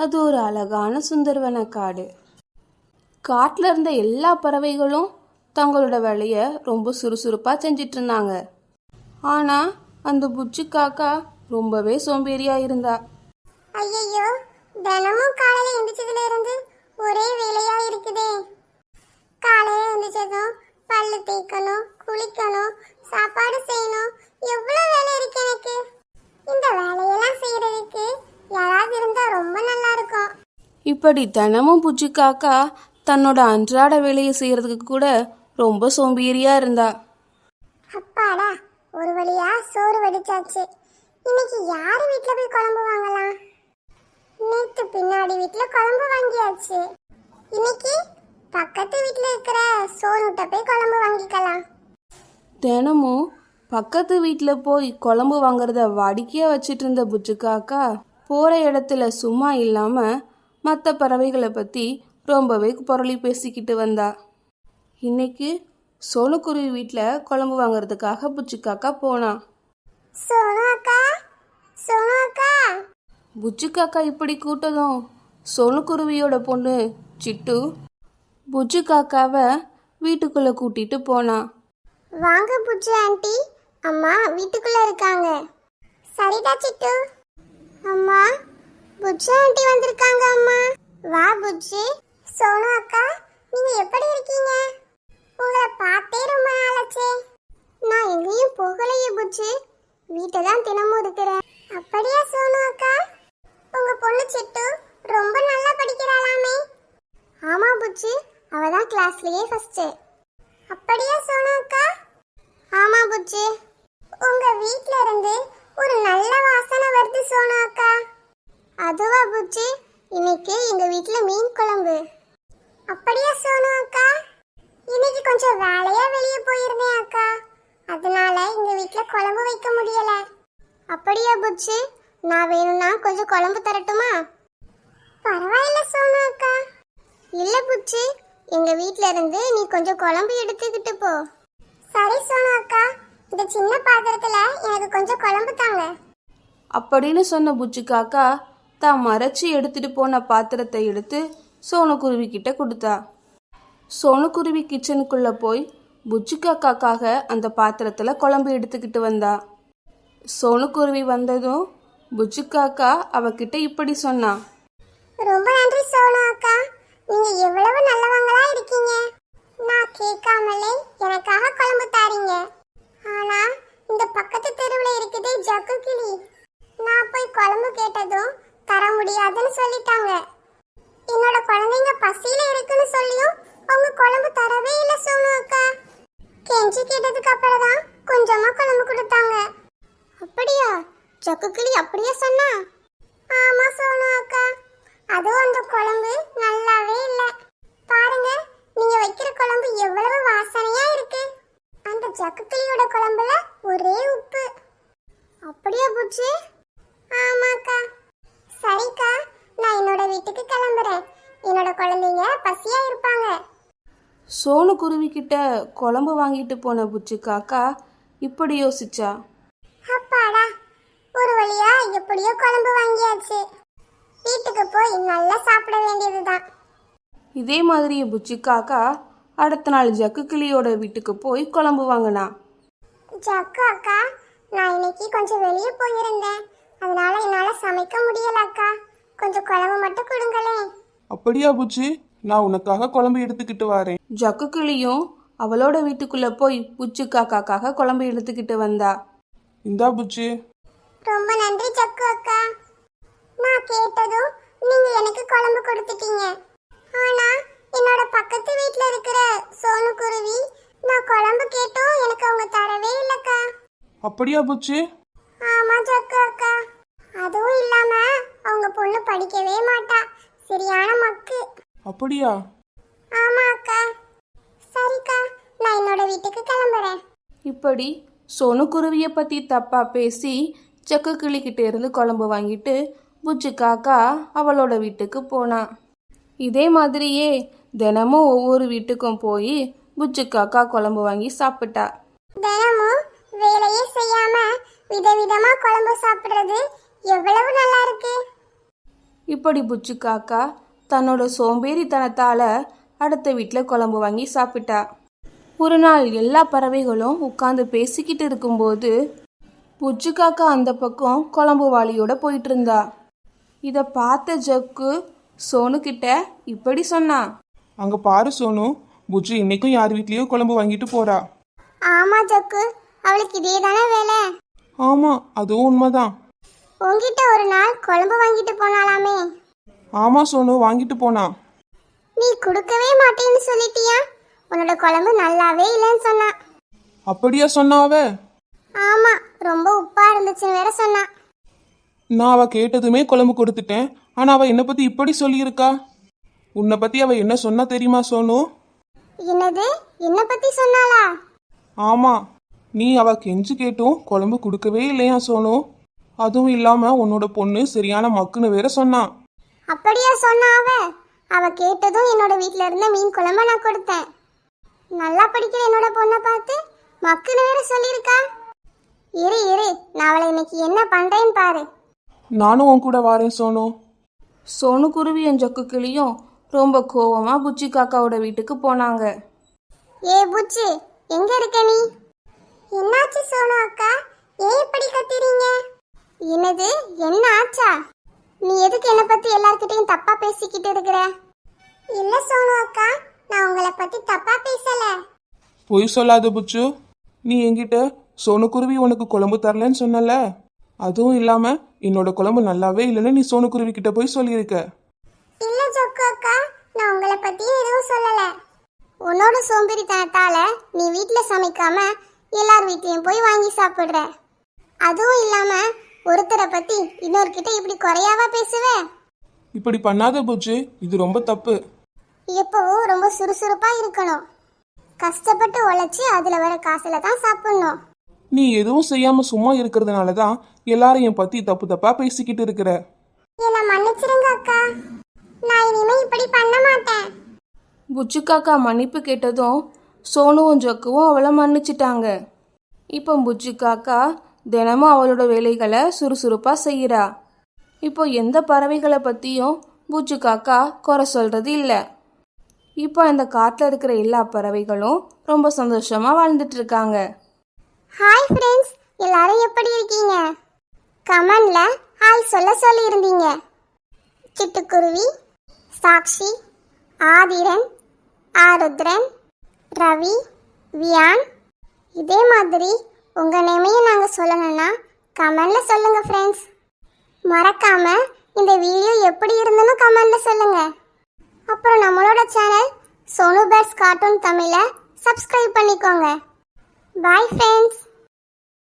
அது ஒரு அழகான சுந்தரவன காடு. காட்டில் இருந்த எல்லா பறவைகளும் தங்களோட வேலையை ரொம்ப சுறுசுறுப்பாக செஞ்சிட்டு இருந்தாங்க. ஆனால் அந்த புச்சு காக்கா ரொம்பவே சோம்பேறியாக இருந்தா. ஐயோ, தினமும் காலையில எந்திரிச்சதுல இருந்து ஒரே வேலையா இருக்குதே. காலையில எந்திரிச்சதும் பல்லு தேய்க்கணும், குளிக்கணும், சாப்பாடு செய்யணும், எவ்வளவு வேலை இருக்கு எனக்கு. இந்த வேலையெல்லாம் செய்யறதுக்கு யாராவது இருந்தா ரொம்ப நல்லா இருக்கும். இப்படி தினமும் புச்சு காக்கா தன்னோட அன்றாட வேலையை செய்யறதுக்கு கூட ரொம்ப சோம்பேறியா இருந்தா. அப்பாடா, ஒரு வழியா சோறு வடிச்சாச்சு. இன்னைக்கு யாரு வீட்டுல போய் குழம்பு வாங்கலாம்? நேத்து பின்னாடி வீட்டுல குழம்பு வாங்கியாச்சு. இன்னைக்கு பக்கத்து வீட்டுல இருக்கிற சோனுட்ட போய் குழம்பு வாங்கிக்கலாம். தினமும் பக்கத்து வீட்டில் போய் குழம்பு வாங்குறத வாடிக்கையாக வச்சிட்டு இருந்த புச்சு காக்கா போகிற இடத்துல சும்மா இல்லாமல் மற்ற பறவைகளை பற்றி ரொம்பவே புரளி பேசிக்கிட்டு வந்தா. இன்னைக்கு சோனுக்குருவி வீட்டில் குழம்பு வாங்குறதுக்காக புச்சு காக்கா போனான். சோனு அக்கா, சோனு அக்கா. புச்சு காக்கா இப்படி கூட்டதும் சோனுக்குருவியோட பொண்ணு சிட்டு புச்சு காக்காவை வீட்டுக்குள்ளே கூட்டிட்டு போனான். வாங்க புச்சு ஆண்டி, அம்மா வீட்டுக்குள்ள இருக்காங்க. சரிடா சிட்டு. அம்மா, புச்சு ஆண்டி வந்திருக்காங்க அம்மா. வா புச்சு. சோனு அக்கா, நீங்க எப்படி இருக்கீங்க? உங்களை பார்த்தே ரொம்ப நாளாச்சே. நான் எங்கேயும் போகலையே புச்சு, வீட்டை தான் தினமும் இருக்கிறேன். அப்படியா சோனு அக்கா? உங்க பொண்ணு சிட்டு ரொம்ப நல்லா படிக்கிறாளாமே. ஆமா புச்சு, அவ தான் கிளாஸ்லயே ஃபர்ஸ்ட். அப்படியா சோனு அக்கா? ஆமா புச்சு. உங்க வீட்ல இருந்து ஒரு நல்ல வாசனை வருது சோனு அக்கா. அதுவா புச்சு, இன்னைக்கு எங்க வீட்ல மீன் குழம்பு. அப்படியா சோனு அக்கா? இன்னைக்கு கொஞ்சம் வேலையா வெளியே போயிருந்தேன் அக்கா, அதனால எங்க வீட்ல குழம்பு வைக்க முடியல. அப்படியா புச்சு, நான் வேணும்னா கொஞ்சம் குழம்பு தரட்டுமா? பரவாயில்ல சோனு அக்கா. இல்ல புச்சு, எங்க வீட்ல இருந்து நீ கொஞ்சம் குழம்பு எடுத்துக்கிட்டு போ. சரி சோனு அக்கா, இந்த சின்ன பாத்திரத்துல எனக்கு கொஞ்சம் குழம்பு தாங்க. அப்படின்னு சொன்ன புச்சு காக்கா தான் மறைச்சி எடுத்துட்டு போன பாத்திரத்தை எடுத்து சோனுக்குருவி கிட்ட கொடுத்தா. சோனுக்குருவி கிச்சனுக்குள்ள போய் புச்சு காக்காக்காக அந்த பாத்திரத்துல குழம்பு எடுத்துக்கிட்டு வந்தா. சோனுக்குருவி வந்ததும் புச்சு காக்கா அவகிட்ட இப்படி சொன்னா. ரொம்ப நன்றி சோனு அக்கா, நீங்க எவ்வளவு நல்லவங்களா இருக்கீங்க. நான் கேட்காமலே எனக்காக குழம்பு தாரீங்க. ஆனா இந்த பக்கத்து தெருவுல இருக்குதே ஜக்கு கிளி, நான் போய் குழம்பு கேட்டதும் தர முடியாதுன்னு சொல்லிட்டாங்க. என்னோட குழந்தைங்க பசியில இருக்குன்னு சொல்லியும் அவங்க குழம்பு தரவே இல்லை சோனு அக்கா. கெஞ்சி கேட்டதுக்கு அப்புறம் தான் கொஞ்சமா குழம்பு கொடுத்தாங்க. அப்படியா? ஜக்கு கிளி அப்படியே சொன்னா? ஆமா சோனு அக்கா, அதுவும் அந்த குழம்பு நல்லாவே இல்ல. பாருங்க, நீங்க வைக்கிற குழம்பு எவ்வளவு வாசனையா இருக்கு. அந்த ஜக்குக்கிளியோட குழம்புல ஒரே உப்பு. அப்படியா புச்சு? ஆமாக்கா. சரிக்கா, நான் என்னோட வீட்டுக்கு கிளம்புறேன். என்னோட குழந்தைங்க பசியா இருப்பாங்க. சோனுக்குருவி கிட்ட குழம்பு வாங்கிட்டு போன புச்சு காக்கா இப்படி யோசிச்சா. அப்பாடா, ஒரு வழியா எப்படியோ குழம்பு வாங்கியாச்சு. வீட்டுக்கு போய் நல்லா சாப்பிட வேண்டியதுதான். இதே மாதிரி புச்சு காக்கா அடுத்த நாள் ஜக்கு கிளியோட வீட்டுக்கு போய் குழம்பு வாங்கினா. ஜக்கு அக்கா, நான் இன்னைக்கு கொஞ்சம் வெளியே போயிருந்தேன், அதனால என்னால சமைக்க முடியல அக்கா. கொஞ்சம் குழம்பு மட்டும் கொடுங்களேன். அப்படியா புச்சு, நான் உனக்காக குழம்பு எடுத்துக்கிட்டு வரேன். ஜக்கு கிளியும் அவளோட வீட்டுக்குள்ள போய் புச்சு காக்காக்காக குழம்பு எடுத்துக்கிட்டு வந்தா. இந்தா புச்சு. ரொம்ப நன்றி ஜக்கு அக்கா. நான் கேட்டதும் நீங்க எனக்கு குழம்பு கொடுத்துட்டீங்க. ஆனா என்னோட பக்கத்து வீட்ல இருக்கிற சோனுக்குருவி நான் குழம்பு கேட்டும் எனக்கு அவங்க தரவே இல்லக்கா. அப்படியா புச்சு? ஆமா ஜக்கு அக்கா. அதுவும் இல்லாம அவங்க பொண்ணு படிக்கவே மாட்டா, சரியான மக்கு. அப்படியா? ஆமா அக்கா. சரிக்கா, நான் என்னோட வீட்டுக்கு கிளம்புறேன். இப்படி சோனுக்குருவியை பற்றி தப்பாக பேசி ஜக்கு கிளிக்கிட்ட இருந்து குழம்பு வாங்கிட்டு புச்சு காக்கா அவளோட வீட்டுக்கு போனான். இதே மாதிரியே தினமும் ஒவ்வொரு வீட்டுக்கும் போய் புச்சு காக்கா குழம்பு வாங்கி சாப்பிட்டா. தினமும் வேலையே செய்யாம விதவிதமா குழம்பு சாப்பிடுறது எவ்வளவு நல்லா இருக்கு. இப்படி புச்சு காக்கா தன்னோட சோம்பேறித்தனத்தால அடுத்த வீட்டில் குழம்பு வாங்கி சாப்பிட்டா. ஒரு நாள் எல்லா பறவைகளும் உட்கார்ந்து பேசிக்கிட்டு இருக்கும்போது புச்சு காக்கா அந்த பக்கம் குழம்பு வாளியோட போயிட்டு இருந்தா. இதை பார்த்த ஜக்கு சோனுக்கிட்ட இப்படி சொன்னான். அங்க பாரு சோனு, புஜ்ஜி இன்னைக்கும் யார் வீட்லயோ குழம்பு வாங்கிட்டு போறா. ஆமா ஜக்கு, அவளுக்கு இதே தானே வேலை. ஆமா, அதுவும் உண்மைதான். உன்கிட்ட ஒரு நாள் குழம்பு வாங்கிட்டு போனாலாமே. ஆமா சோனு, வாங்கிட்டு போனா. நீ கொடுக்கவே மாட்டேன்னு சொல்லிட்டியா? உன்னோட குழம்பு நல்லாவே இல்லைன்னு சொன்னா. அப்படியா சொன்னாவ? ஆமா, ரொம்ப உப்பா இருந்துச்சுன்னு வேற சொன்னா. நான் அவ கேட்டதுமே குழம்பு கொடுத்துட்டேன். ஆனா அவ என்னை பத்தி இப்படி சொல்லியிருக்கா. உன்னை பத்தி அவ என்ன சொன்னா தெரியுமா சோனு? என்னது, என்ன பத்தி சொன்னாளா? ஆமா, நீ அவ கெஞ்சு கேட்டும் குழம்பு கொடுக்கவே இல்லையா சோனு. அதுவும் இல்லாம உன்னோட பொண்ணு சரியான மக்குன்னு வேற சொன்னான். அப்படியா சொன்னா அவ கேட்டதும் என்னோட வீட்ல இருந்த மீன் குழம்ப நான் கொடுத்தேன். நல்லா படிக்கிற என்னோட பொண்ணை பார்த்து மக்குன்னு வேற சொல்லியிருக்கா. இரு நான் அவளை இன்னைக்கு என்ன பண்றேன்னு பாரு. நானும் உன் கூட வாரேன் சோனு. சோனு குருவியும் ஜக்கு கிளியும் ரொம்ப கோவமா புச்சி காக்காவோட வீட்டுக்கு போனாங்க. ஏ புச்சு, எங்க இருக்க நீ? என்னாச்சு சோனு அக்கா, ஏன் இப்படி கத்துறீங்க? என்னது, என்ன ஆச்சா? நீ எதுக்கு என்ன பத்தி எல்லார்கிட்டயும் தப்பா பேசிக்கிட்டு இருக்கிற? இல்ல சோனு அக்கா, நான் உங்களை பத்தி தப்பா பேசல. பொய் சொல்லாத புச்சு. நீ என்கிட்ட சோனு குருவி உனக்கு குழம்பு தரலன்னு சொன்னல. அதுவும் இல்லாம என்னோட குழம்பு நல்லாவே இல்லைன்னு நீ சோனு குருவி கிட்ட போய் சொல்லியிருக்க. இல்ல ஜக்கு அக்கா, நான் உங்களை பத்தி எதுவும் சொல்லல. உன்னோட சோம்பேறித்தனத்தால நீ வீட்ல சமைக்காம எல்லார் வீட்லயும் போய் வாங்கி சாப்பிடுற. அதுவும் இல்லாம ஒருத்தரை பத்தி இன்னொருக்கிட்ட இப்படி குறையாவா பேசுவே? இப்படி பண்ணாத புச்சு, இது ரொம்ப தப்பு. எப்பவும் ரொம்ப சுறுசுறுப்பா இருக்கணும். கஷ்டப்பட்டு உழைச்சி அதுல வர காசுல தான் சாப்பிடணும். நீ எதுவும் செய்யாம சும்மா இருக்கிறதுனால தான் எல்லாரும் என் பத்தி தப்பு தப்பா பேசிக்கிட்டு இருக்கிற. என்ன மன்னிச்சிருங்க அக்கா, நான் இனிமே இப்படி பண்ண மாட்டேன். புச்சு காக்கா மன்னிப்பு கேட்டதும் சோனுவும் ஜக்குவும் அவளை மன்னிச்சிட்டாங்க. இப்போ புச்சு காக்கா தினமும் அவளோட வேலைகளை சுறுசுறுப்பா செய்கிறா. இப்போ எந்த பறவைகளை பற்றியும் புச்சு காக்கா குறை சொல்றது இல்லை. இப்போ இந்த காட்டில் இருக்கிற எல்லா பறவைகளும் ரொம்ப சந்தோஷமா வாழ்ந்துட்டு இருக்காங்க. ஹாய் ஃப்ரெண்ட்ஸ், எல்லாரும் எப்படி இருக்கீங்க? கமெண்ட்ல ஹாய் சொல்ல சொல்லி இருந்தீங்க. சிட்டுக்குருவி, சாக்ஷி, ஆதிரன், ஆருத்ரன், ரவி, வியான், இதே மாதிரி உங்க நேமையும் நாங்க சொல்லணும்னா கமெண்ட்ல சொல்லுங்க ஃப்ரெண்ட்ஸ். மறக்காம இந்த வீடியோ எப்படி இருந்துன்னு கமெண்ட்ல சொல்லுங்க. அப்புறம் நம்மளோட சேனல் சோனு பேர்ட்ஸ் கார்ட்டூன் தமிழை சப்ஸ்கிரைப் பண்ணிக்கோங்க. Bye friends.